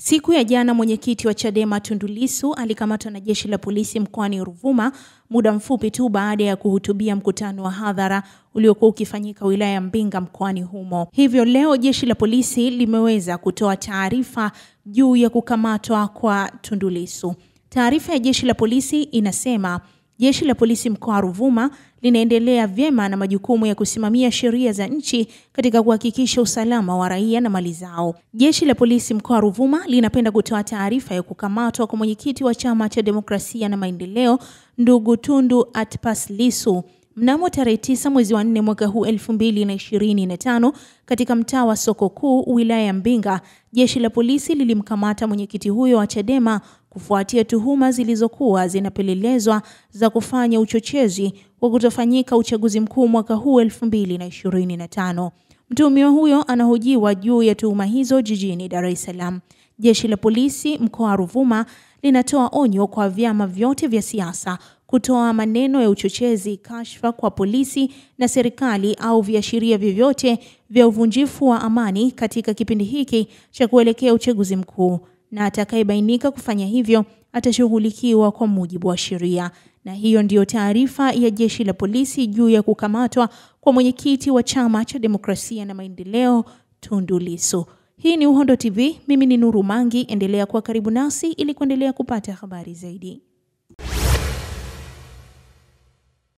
Siku ya jana mwenyekiti wa Chadema Tundu Lissu alikamatwa na jeshi la polisi mkoani Ruvuma muda mfupi tu baada ya kuhutubia mkutano wa hadhara uliokuwa ukifanyika wilaya ya Mbinga mkoani humo. Hivyo leo jeshi la polisi limeweza kutoa taarifa juu ya kukamatwa kwa Tundu Lissu. Taarifa ya jeshi la polisi inasema jeshi la polisi mkoa wa Ruvuma linaendelea vyema na majukumu ya kusimamia sheria za nchi katika kuhakikisha usalama wa raia na mali zao. Jeshi la polisi mkoa wa Ruvuma linapenda kutoa taarifa ya kukamatwa kwa mwenyekiti wa Chama cha Demokrasia na Maendeleo, ndugu Tundu Antipas Lissu mnamo tarehe 9 mwezi wa 4 mwaka huu 2025 katika mtaa wa Soko Kuu wilaya ya Mbinga. Jeshi la polisi lilimkamata mwenyekiti huyo wa Chadema kufuatia tuhuma zilizokuwa zinapelelezwa za kufanya uchochezi wa kutofanyika uchaguzi mkuu mwaka huu 2025. Mtuhumiwa huyo anahojiwa juu ya tuhuma hizo jijini Dar es Salaam. Jeshi la polisi mkoa wa Ruvuma linatoa onyo kwa vyama vyote vya siasa kutoa maneno ya uchochezi, kashfa kwa polisi na serikali au viashiria vyovyote vya uvunjifu wa amani katika kipindi hiki cha kuelekea uchaguzi mkuu, na atakayebainika kufanya hivyo atashughulikiwa kwa mujibu wa sheria. Na hiyo ndiyo taarifa ya jeshi la polisi juu ya kukamatwa kwa mwenyekiti wa Chama cha Demokrasia na Maendeleo, Tundu Lissu. Hii ni Uhondo TV, mimi ni Nuru Mangi, endelea kuwa karibu nasi ili kuendelea kupata habari zaidi.